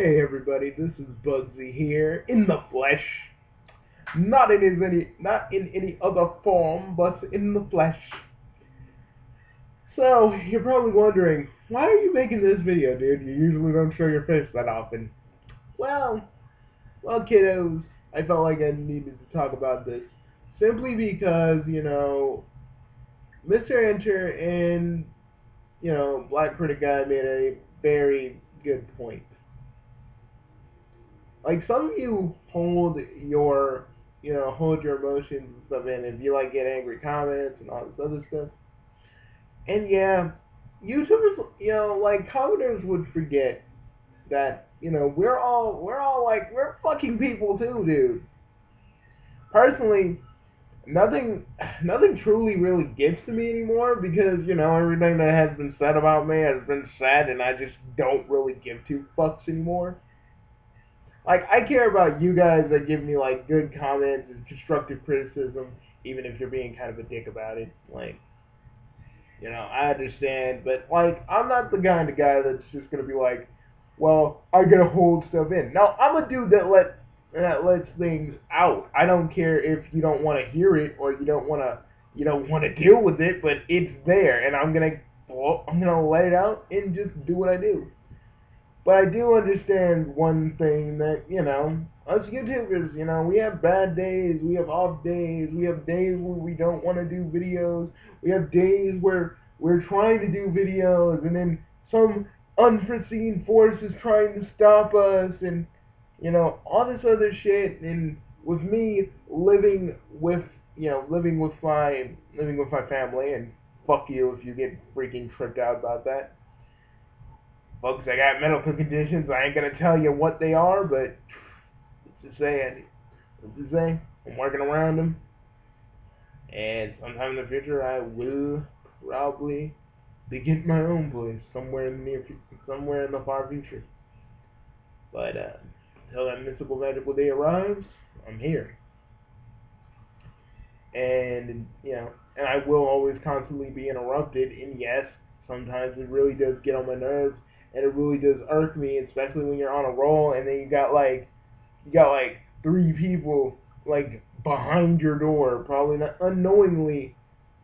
Hey everybody, this is Bugsy here in the flesh. Not in any other form, but in the flesh. So, you're probably wondering, why are you making this video, dude? You usually don't show your face that often. Well, well kiddos, I felt like I needed to talk about this. Simply because, Mr. Enter and, Black Critic Guy made a very good point. Like some of you hold your emotions and stuff in. If you like get angry comments and all this other stuff, and yeah, YouTubers, like commenters would forget that we're fucking people too, dude. Personally, nothing truly really gets to me anymore because everything that has been said about me has been said, and I just don't really give two fucks anymore. Like, I care about you guys that give me like good comments and constructive criticism, even if you're being kind of a dick about it. Like, I understand, but like, I'm not the kind of guy that's just gonna be like, well, I gotta hold stuff in. No, I'm a dude that lets things out. I don't care if you don't want to hear it or you don't want to deal with it, but it's there, and I'm gonna let it out and just do what I do. But I do understand one thing that, us YouTubers, we have bad days, we have off days, we have days where we don't want to do videos, we have days where we're trying to do videos, and then some unforeseen force is trying to stop us, and, all this other shit, and with me living with my family, and fuck you if you get freaking tripped out about that. Folks, I got medical conditions. I ain't gonna tell you what they are, but let's just say I'm working around them, and sometime in the future I will probably be getting my own place somewhere in the far future. But until that mystical magical day arrives, I'm here, and I will always constantly be interrupted. And yes, sometimes it really does get on my nerves, and it really does irk me, especially when you're on a roll, and then you got like three people like behind your door, probably not unknowingly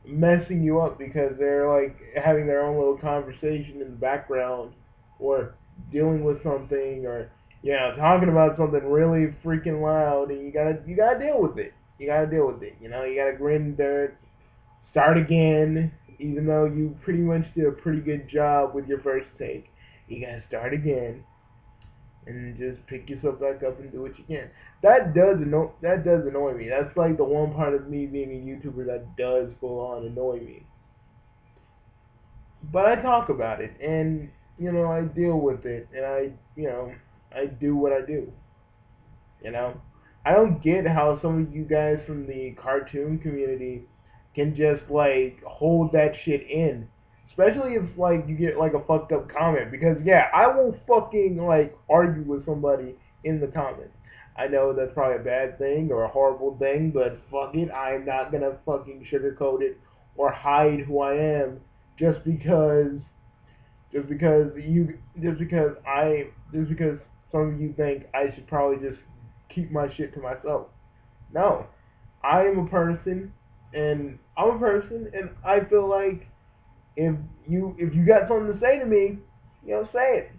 messing you up because they're like having their own little conversation in the background, or dealing with something, or talking about something really freaking loud, and you gotta deal with it. You gotta deal with it. You gotta grin and bear it, start again, even though you pretty much did a pretty good job with your first take. You gotta start again and just pick yourself back up and do what you can. That does annoy me. That's like the one part of me being a YouTuber that does full on annoy me. But I talk about it, and I deal with it, and I do what I do. You know, I don't get how some of you guys from the cartoon community can just like hold that shit in. Especially if like you get like a fucked up comment, because yeah, I will fucking like argue with somebody in the comments. I know that's probably a bad thing or a horrible thing, but fuck it, I'm not gonna fucking sugarcoat it or hide who I am just because just because you just because some of you think I should probably just keep my shit to myself. No. I'm a person and I feel like if you got something to say to me, say it.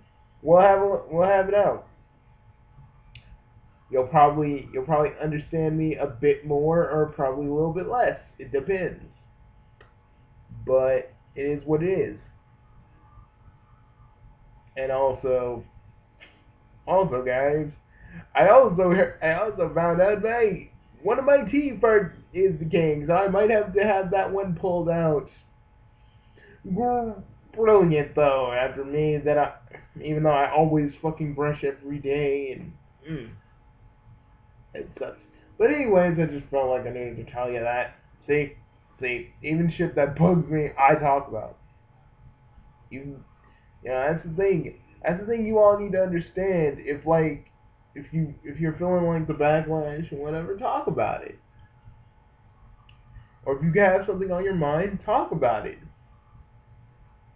We'll have it out. You'll probably understand me a bit more or probably a little bit less. It depends. But it is what it is. And also guys, I also found out that one of my teeth is the king, so I might have to have that one pulled out. Brilliant though. After me, even though I always fucking brush every day, and it sucks. But anyways, I just felt like I needed to tell you that. See, even shit that bugs me, I talk about. You, that's the thing. That's the thing you all need to understand. If you're feeling like the backlash and whatever, talk about it. Or if you have something on your mind, talk about it.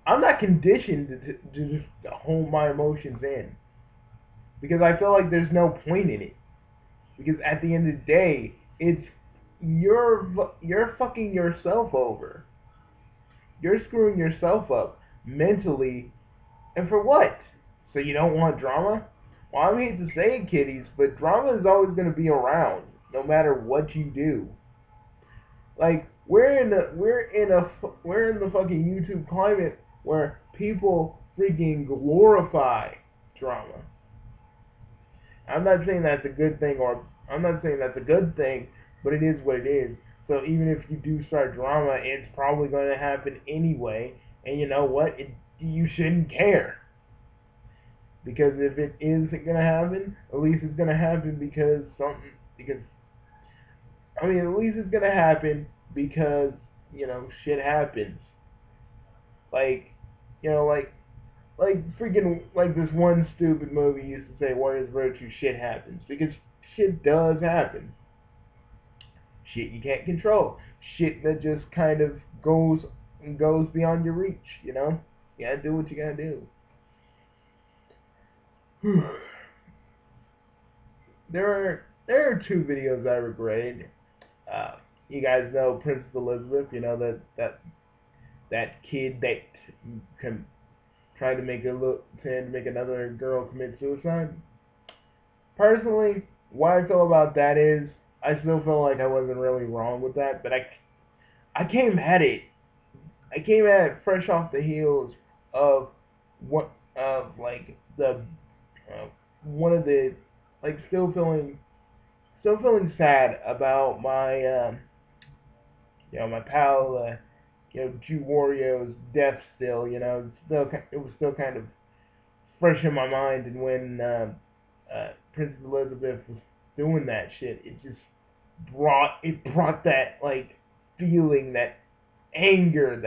I'm not conditioned to just hold my emotions in. because I feel like there's no point in it. Because at the end of the day, it's you're fucking yourself over. You're screwing yourself up mentally, and for what? So you don't want drama? Well, I hate to say it, kiddies, but drama is always going to be around, no matter what you do. Like we're in the fucking YouTube climate where people freaking glorify drama. I'm not saying that's a good thing, or I'm not saying that's a good thing, but it is what it is. So even if you do start drama, it's probably going to happen anyway. And you know what? You shouldn't care. Because if it is going to happen, at least it's going to happen because something, because, I mean, at least it's going to happen because, shit happens. Like, freaking, like this one stupid movie used to say, Warriors Virtue, shit happens. Because shit does happen. Shit you can't control. Shit that just kind of goes beyond your reach, You gotta do what you gotta do. There are two videos I regretted. You guys know Princess Elizabeth, that kid that tried to make another girl commit suicide. Personally, what I feel about that is I still feel like I wasn't really wrong with that, but I came at it. I came at it fresh off the heels of like the one of the like still feeling sad about my my pal Jew Wario's death still. It was still kind of fresh in my mind, and when Princess Elizabeth was doing that shit, it brought that like feeling, that anger,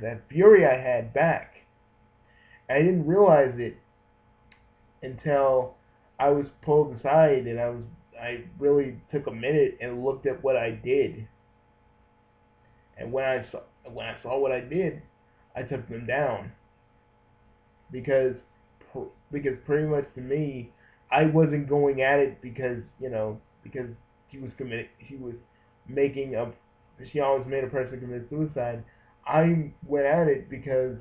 that fury I had back. I didn't realize it until I was pulled aside, and I really took a minute and looked at what I did. And when I saw what I did, I took them down. Because pretty much to me, I wasn't going at it because she was she always made a person commit suicide. I went at it because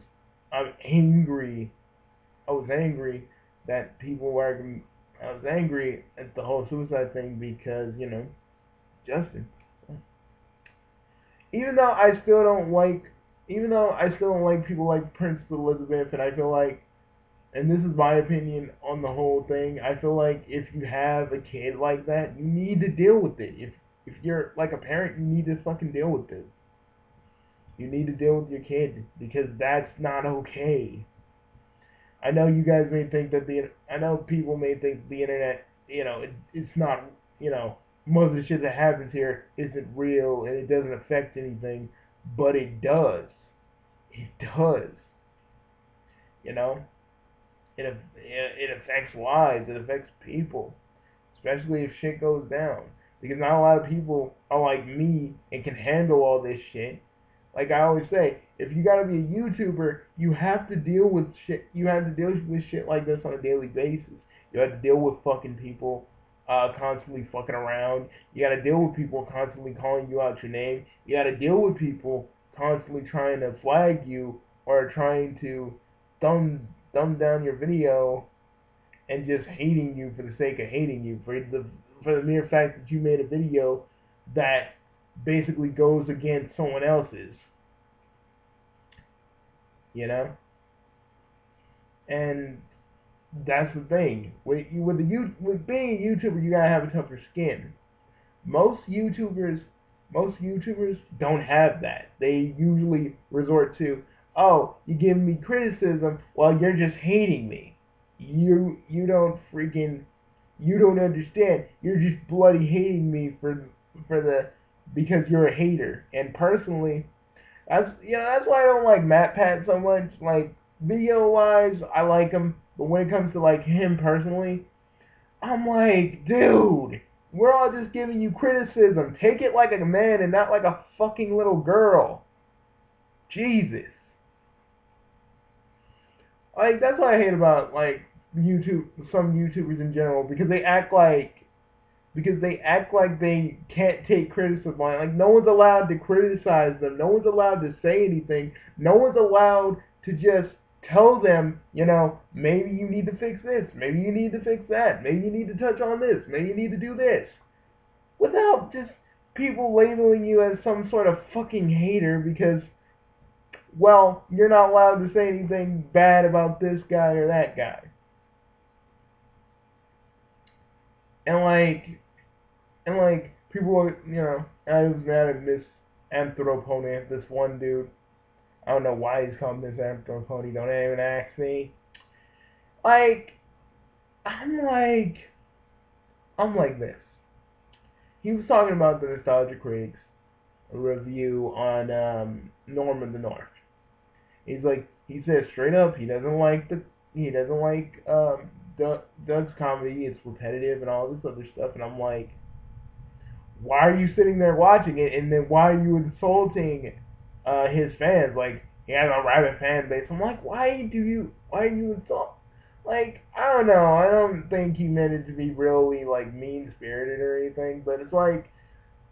I'm angry. I was angry that people were. I was angry at the whole suicide thing because Justin. Even though I still don't like people like Princess Elizabeth, and I feel like, and this is my opinion on the whole thing, I feel like if you have a kid like that, you need to deal with it. If you're like a parent, you need to fucking deal with it. You need to deal with your kid, because that's not okay. I know you guys may think that I know people may think the internet, it's not, most of the shit that happens here isn't real and it doesn't affect anything, but it does. It does. It affects lives. It affects people, especially if shit goes down. Because not a lot of people are like me and can handle all this shit. Like I always say, if you gotta be a YouTuber, you have to deal with shit. You have to deal with shit like this on a daily basis. You have to deal with fucking people constantly fucking around. You gotta deal with people constantly calling you out your name. You gotta deal with people constantly trying to flag you or trying to dumb down your video and just hating you for the sake of hating you, for the mere fact that you made a video that basically goes against someone else's. And that's the thing. With being a YouTuber, you gotta have a tougher skin. Most YouTubers don't have that. They usually resort to, oh, you give me criticism, well, you're just hating me. You don't understand. You're just bloody hating me because you're a hater. And personally, that's why I don't like MatPat so much. Like, video wise, I like him, but when it comes to like him personally, I'm like, dude, we're all just giving you criticism. Take it like a man and not like a fucking little girl. Jesus. Like, that's what I hate about, like, some YouTubers in general, because they act like they can't take criticism. Like no one's allowed to criticize them. No one's allowed to say anything. No one's allowed to just tell them, maybe you need to fix this. Maybe you need to fix that. Maybe you need to touch on this. Maybe you need to do this. Without just people labeling you as some sort of fucking hater because, well, you're not allowed to say anything bad about this guy or that guy. And people, I was mad at mr.enter, this one dude. I don't know why he's called mr.enter. Don't even ask me. Like, I'm like this. He was talking about the Nostalgia Critics review on Norm of the North. He says straight up he doesn't like Doug's comedy. It's repetitive and all this other stuff. And I'm like, why are you sitting there watching it? And then why are you insulting his fans? Like, he has a rabid fan base. I'm like, why do you insult? Like, I don't know. I don't think he meant it to be really like mean spirited or anything. But it's like,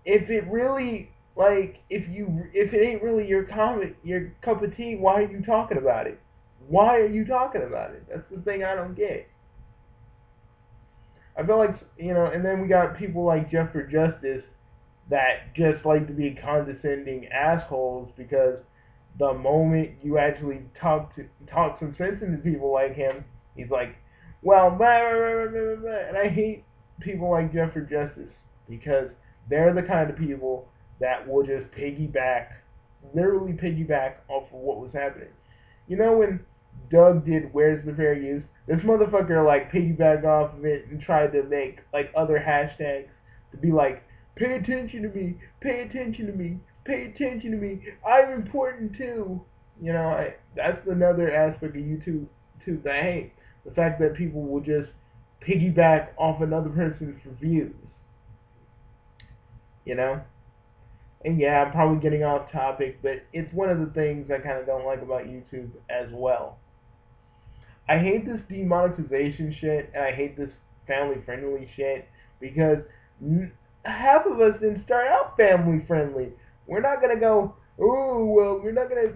if it really if it ain't really your cup of tea, why are you talking about it? Why are you talking about it? That's the thing I don't get. I feel like, and then we got people like Jeff for Justice that just like to be condescending assholes because the moment you actually talk some sense into people like him, he's like, well, blah, blah, blah, blah, blah. And I hate people like Jeff for Justice because they're the kind of people that will just literally piggyback off of what was happening. When Doug did Where's the Fair Use, this motherfucker like piggybacked off of it and tried to make like other hashtags to be like, pay attention to me, pay attention to me, pay attention to me, I'm important too. That's another aspect of YouTube too that I hate. The fact that people will just piggyback off another person's reviews. And yeah, I'm probably getting off topic, but it's one of the things I kind of don't like about YouTube as well. I hate this demonetization shit, and I hate this family-friendly shit, because half of us didn't start out family-friendly. We're not going to go, we're not going to,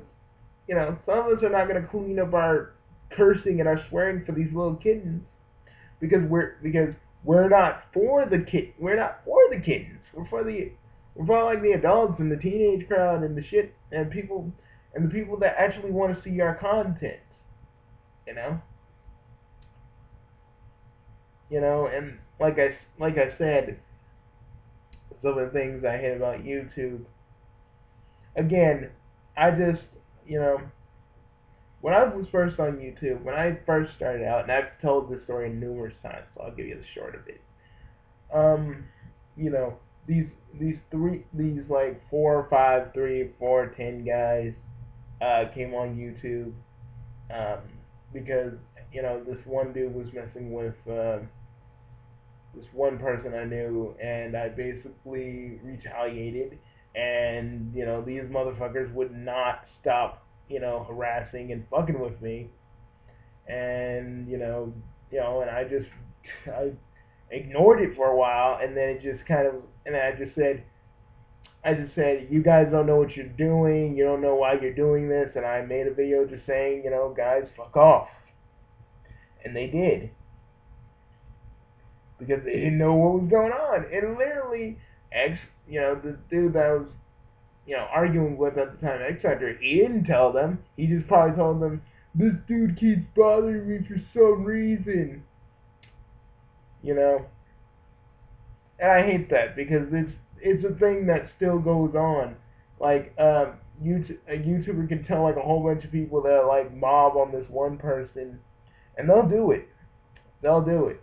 some of us are not going to clean up our cursing and our swearing for these little kittens, because we're not for the kittens. We're for like the adults and the teenage crowd and the shit and the people that actually want to see our content. And like I said, some of the things I hate about YouTube. Again, I just, when I was first on YouTube, when I first started out, and I've told this story numerous times, so I'll give you the short of it. These like 4, 5, 3, 4, 10 guys came on YouTube because this one dude was messing with this one person I knew, and I basically retaliated, and these motherfuckers would not stop harassing and fucking with me, and and I ignored it for a while, and then it just kind of, and I just said, you guys don't know what you're doing, you don't know why you're doing this, and I made a video just saying, guys, fuck off. And they did. Because they didn't know what was going on. And literally, the dude that I was, arguing with at the time, X Factor, he didn't tell them. He just probably told them, this dude keeps bothering me for some reason. And I hate that because it's a thing that still goes on. Like, a YouTuber can tell like a whole bunch of people that like mob on this one person, and they'll do it. They'll do it.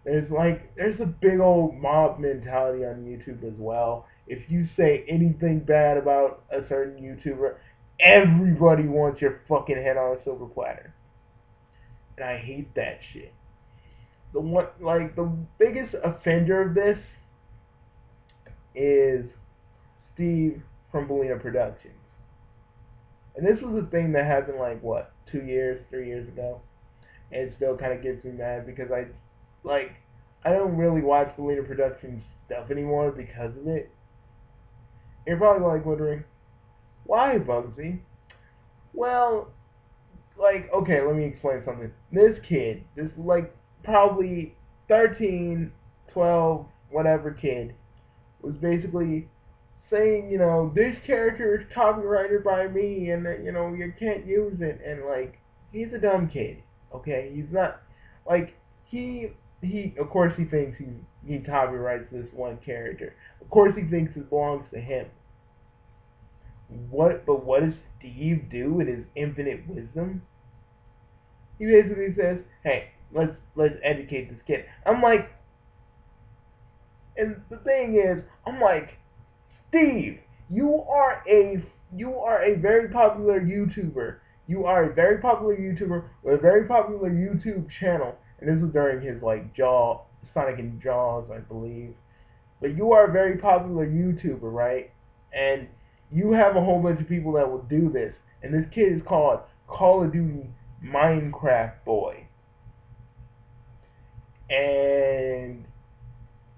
There's a big old mob mentality on YouTube as well. If you say anything bad about a certain YouTuber, everybody wants your fucking head on a silver platter. And I hate that shit. The biggest offender of this is Steve from Belina Productions. And this was a thing that happened 2 years, 3 years ago. and it still kind of gets me mad because I don't really watch Belina Productions stuff anymore because of it. You're probably like wondering, why, Bugsy? Well, okay, let me explain something. This kid, this probably 13, 12, whatever kid, was basically saying, this character is copyrighted by me and that, you can't use it, and he's a dumb kid, okay? He's not, he of course he thinks he copyrights this one character. Of course he thinks it belongs to him. But what does Steve do in his infinite wisdom? He basically says, hey, let's educate this kid. I'm like, and the thing is, I'm like, Steve, you are a very popular YouTuber. You are a very popular YouTuber with a very popular YouTube channel. And this was during his Sonic and Jaws, I believe. But you are a very popular YouTuber, right? And you have a whole bunch of people that will do this. And this kid is called Call of Duty Minecraft Boy. And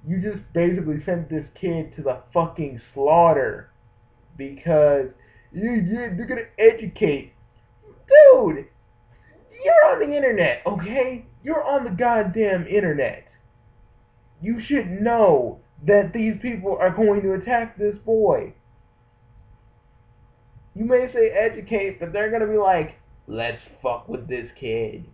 you just basically sent this kid to the fucking slaughter because you're gonna educate. Dude, you're on the internet, okay? You're on the goddamn internet. You should know that these people are going to attack this boy. You may say educate, but they're gonna be like, let's fuck with this kid.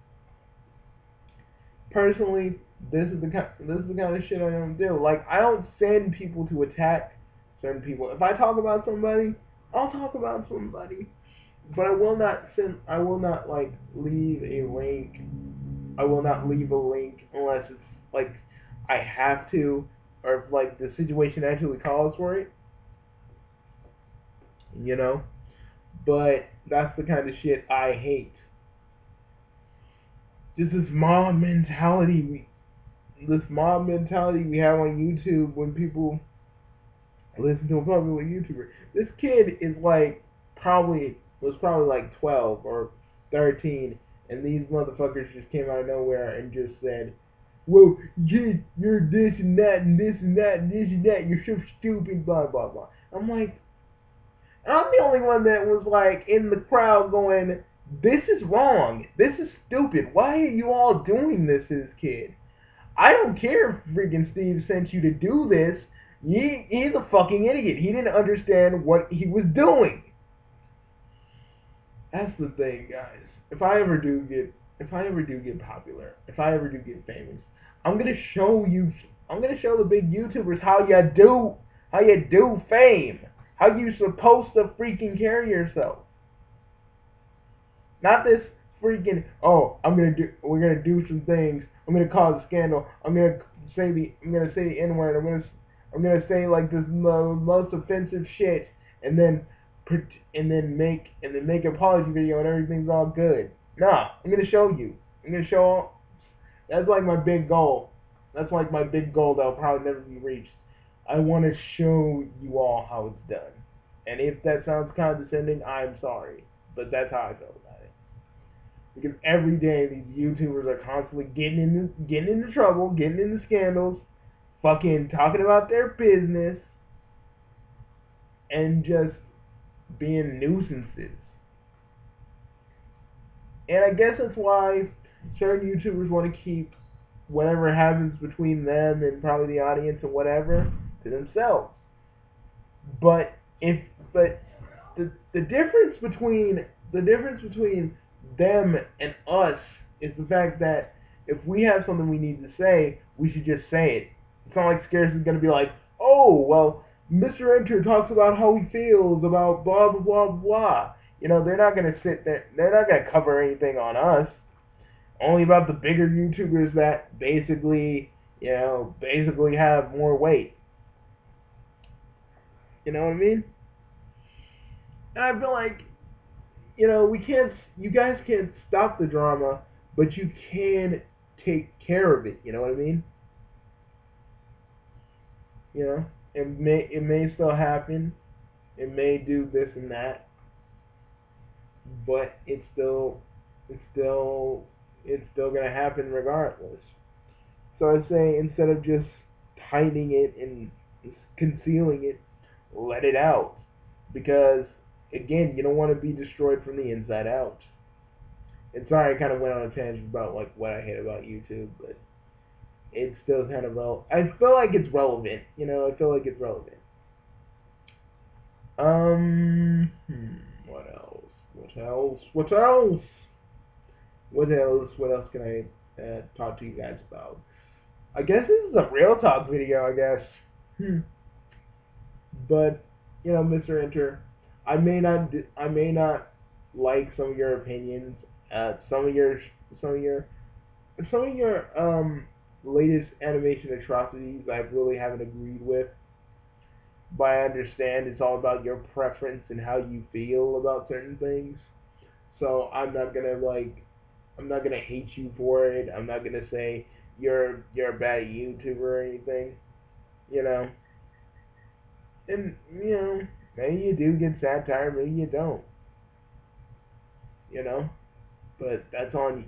Personally, this is the kind of shit I don't do. I don't send people to attack certain people. If I talk about somebody, I'll talk about somebody. But I will not leave a link. I will not leave a link unless it's I have to, or if the situation actually calls for it. But that's the kind of shit I hate. Just this mob mentality we have on YouTube when people listen to a popular YouTuber. This kid is was probably 12 or 13, and these motherfuckers just came out of nowhere and just said, well, you're this and that and this and that and this and that, you're so stupid, blah blah blah. I'm like, I'm the only one that was in the crowd going, this is wrong, this is stupid, why are you all doing this to this kid? I don't care if freaking Steve sent you to do this. He's a fucking idiot. He didn't understand what he was doing. That's the thing, guys. If I ever do get popular, if I ever do get famous, I'm gonna show the big YouTubers how you do fame. How you supposed to freaking carry yourself. Not this freaking, we're gonna do some things. I'm gonna cause a scandal. I'm gonna say the N-word. I'm gonna say this most offensive shit, and then make an apology video and everything's all good. Nah, I'm gonna show you. That's my big goal. That's my big goal that'll probably never be reached. I want to show you all how it's done. And if that sounds condescending, I'm sorry, but that's how I feel about it. Because every day these YouTubers are constantly getting into trouble, getting into scandals, fucking talking about their business, and just being nuisances. And I guess that's why certain YouTubers want to keep whatever happens between them and probably the audience and whatever to themselves. But the difference between them and us is the fact that if we have something we need to say, we should just say it. It's not like Scarce is going to be like, oh, well, Mr.Enter talks about how he feels about blah, blah, blah, blah. They're not going to sit there. They're not going to cover anything on us. Only about the bigger YouTubers that basically have more weight. You know what I mean? And I feel like, you guys can't stop the drama, but you can take care of it. You know what I mean? It may still happen. It may do this and that, but it's still It's still going to happen regardless. So I say instead of just hiding it and concealing it, let it out. Because, again, you don't want to be destroyed from the inside out. And sorry, I kind of went on a tangent about like what I hate about YouTube, but it's still kind of I feel like it's relevant. I feel like it's relevant. What else? What else? What else? What else? What else can I talk to you guys about? I guess this is a real talk video. I guess. But Mr. Enter, I may not like some of your opinions. Some of your some of your some of your latest animation atrocities I really haven't agreed with. But I understand it's all about your preference and how you feel about certain things. So I'm not gonna hate you for it. I'm not gonna say you're a bad YouTuber or anything. You know, and maybe you do get satire, maybe you don't. You know, but that's on you.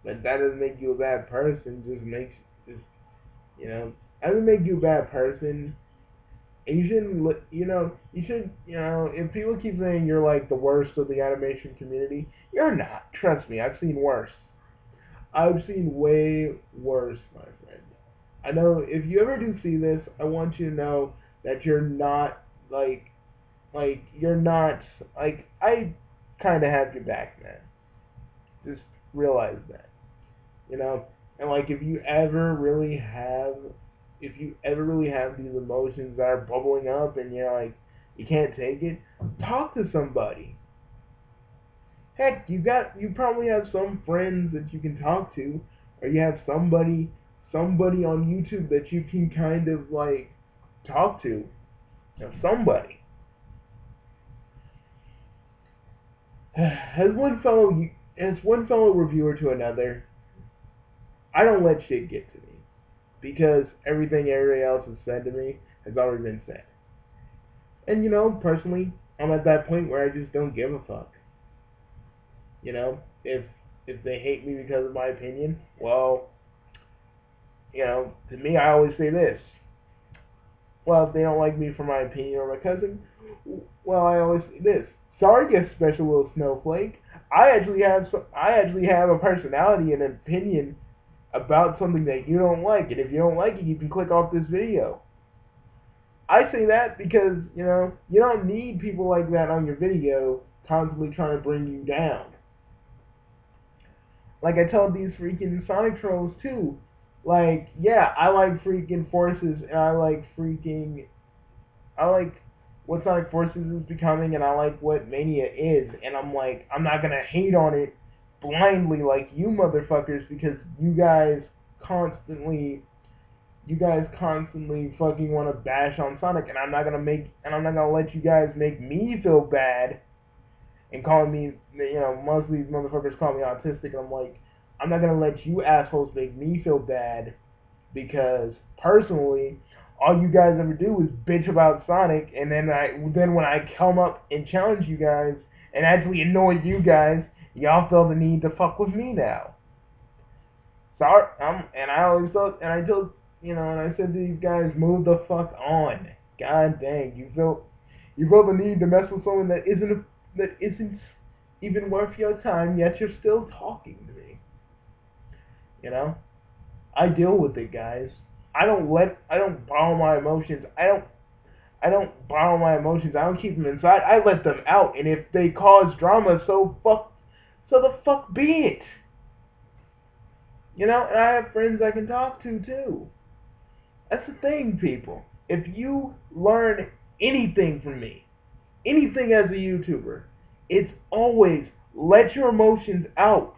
But that doesn't make you a bad person. Just you know that doesn't make you a bad person. And you shouldn't, you should, if people keep saying you're like the worst of the animation community, you're not. Trust me, I've seen worse. I've seen way worse, my friend. I know if you ever do see this, I want you to know that you're not you're not I kind of have your back, man. Just realize that, you know. And if you ever really have these emotions that are bubbling up and you're like you can't take it, talk to somebody. Heck, you probably have some friends that you can talk to, or you have somebody on YouTube that you can kind of like talk to. Somebody. As one fellow reviewer to another, I don't let shit get to me because everything everybody else has said to me has already been said. And personally, I'm at that point where I just don't give a fuck. If they hate me because of my opinion, well, to me, I always say this. Well, if they don't like me for my opinion or my cousin, well, I always say this. Sorry, you special little snowflake. I actually have a personality and an opinion about something that you don't like, and if you don't like it, you can click off this video. I say that because, you don't need people like that on your video constantly trying to bring you down. Like I told these freaking Sonic trolls too. Like, yeah, I like freaking Forces, and I like what Sonic Forces is becoming, and I like what Mania is, and I'm like, I'm not gonna hate on it blindly like you motherfuckers because you guys constantly fucking want to bash on Sonic, and I'm not gonna let you guys make me feel bad and calling me, most of these motherfuckers call me autistic, and I'm like, I'm not gonna let you assholes make me feel bad because personally, all you guys ever do is bitch about Sonic, and then when I come up and challenge you guys and actually annoy you guys, y'all feel the need to fuck with me now. Sorry, and I always thought, and I told, and I said to these guys, move the fuck on. God dang, you feel the need to mess with someone that isn't even worth your time, yet you're still talking to me. I deal with it, guys. I don't borrow my emotions. I don't borrow my emotions. I don't keep them inside. I let them out. And if they cause drama, so the fuck be it. And I have friends I can talk to too. That's the thing, people. If you learn anything from me, anything as a YouTuber, it's always let your emotions out.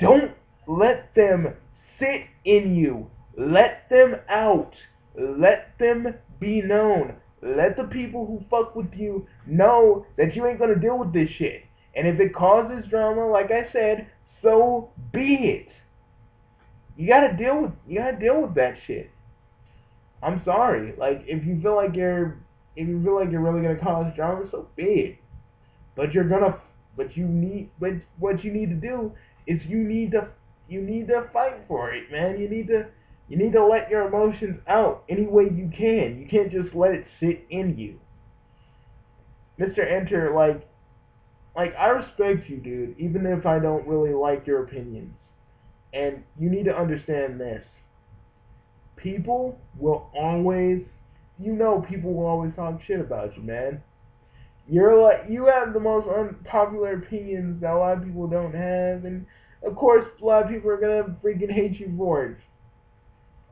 Don't let them sit in you. Let them out. Let them be known. Let the people who fuck with you know that you ain't gonna deal with this shit. And if it causes drama, like I said, so be it. You gotta deal with that shit. I'm sorry. Like if you feel like you're really gonna cause drama, so be it. But you're gonna But what you need to do is you need to fight for it, man. You need to let your emotions out any way you can. You can't just let it sit in you. Mr. Enter, like I respect you, dude, even if I don't really like your opinions. And you need to understand this. People will always, people will always talk shit about you, man. You have the most unpopular opinions that a lot of people don't have, and of course, a lot of people are gonna freaking hate you for it.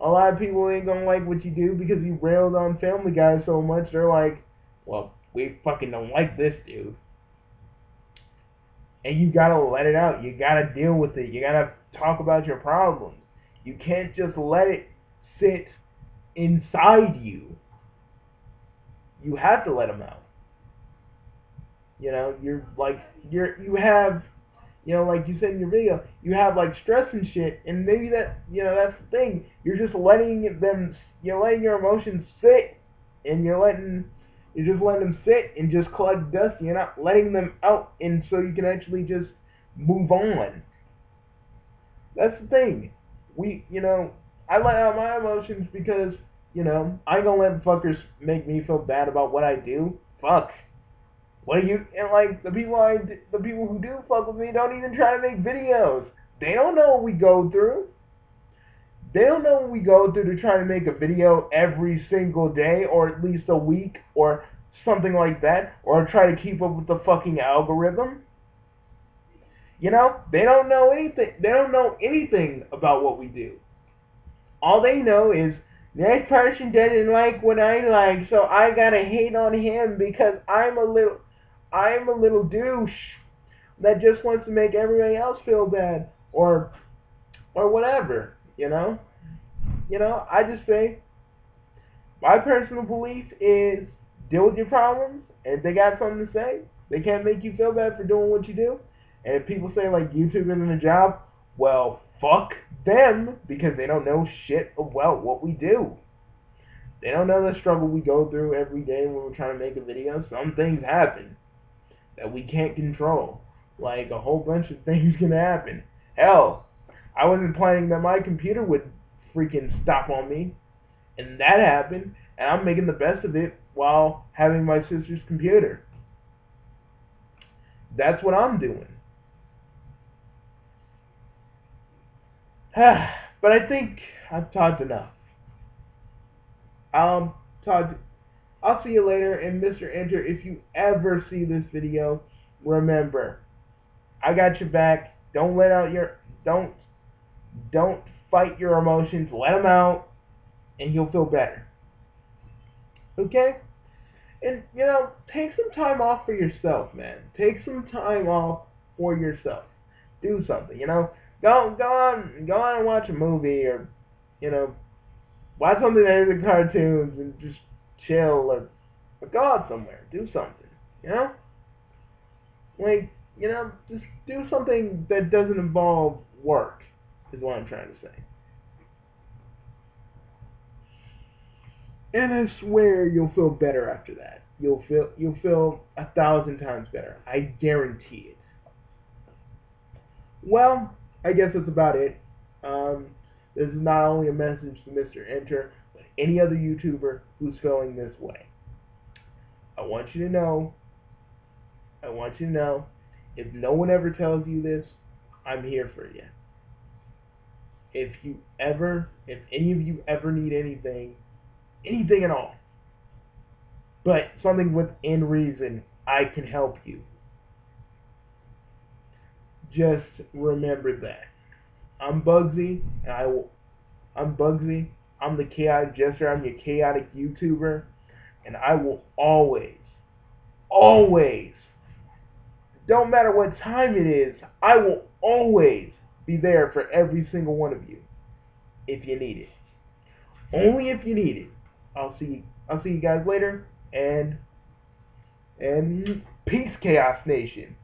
A lot of people ain't gonna like what you do because you railed on Family Guy so much. They're like, well, we fucking don't like this dude. And you gotta let it out. You gotta deal with it. You gotta talk about your problems. You can't just let it sit inside you. You have to let them out. You know, you have, like you said in your video, you have like stress and shit, and maybe that's the thing. You're just you're letting your emotions sit, and you're just letting them sit and just collect dust. You're not letting them out, and so you can actually just move on. That's the thing. I let out my emotions because, I ain't gonna let fuckers make me feel bad about what I do. Fuck. What do you, and like, the people who do fuck with me don't even try to make videos. They don't know what we go through. They don't know what we go through to try to make a video every single day, or at least a week, or something like that, or try to keep up with the fucking algorithm. They don't know anything. They don't know anything about what we do. All they know is, this person doesn't like what I like, so I gotta hate on him because I'm a little douche that just wants to make everybody else feel bad, or whatever, I just say, my personal belief is, deal with your problems, and if they got something to say, they can't make you feel bad for doing what you do. And if people say, like, YouTube isn't a job, well, fuck them, because they don't know shit about what we do. They don't know the struggle we go through every day when we're trying to make a video. Some things happen that we can't control. Like, a whole bunch of things can happen. Hell, I wasn't planning that my computer would freaking stop on me. And that happened, and I'm making the best of it while having my sister's computer. That's what I'm doing. But I think I've talked enough. I'll see you later, and Mr. Enter, if you ever see this video, remember, I got your back. Don't let out don't fight your emotions. Let them out, and you'll feel better. Okay? And, take some time off for yourself, man. Take some time off for yourself. Do something, Go on and watch a movie, or, watch something that isn't cartoons and just chill, or go out somewhere. Do something, Like, just do something that doesn't involve work, is what I'm trying to say. And I swear you'll feel better after that. You'll feel 1,000 times better. I guarantee it. Well, I guess that's about it. This is not only a message to Mr. Enter, but any other YouTuber who's feeling this way. I want you to know, if no one ever tells you this, I'm here for you. If any of you ever need anything at all, but something within reason, I can help you. Just remember that. I'm Bugsy, and I'm Bugsy. I'm the chaotic jester. I'm your chaotic YouTuber, and I will always, don't matter what time it is, I will always be there for every single one of you if you need it. Only if you need it. I'll see you guys later, and peace, Chaos Nation.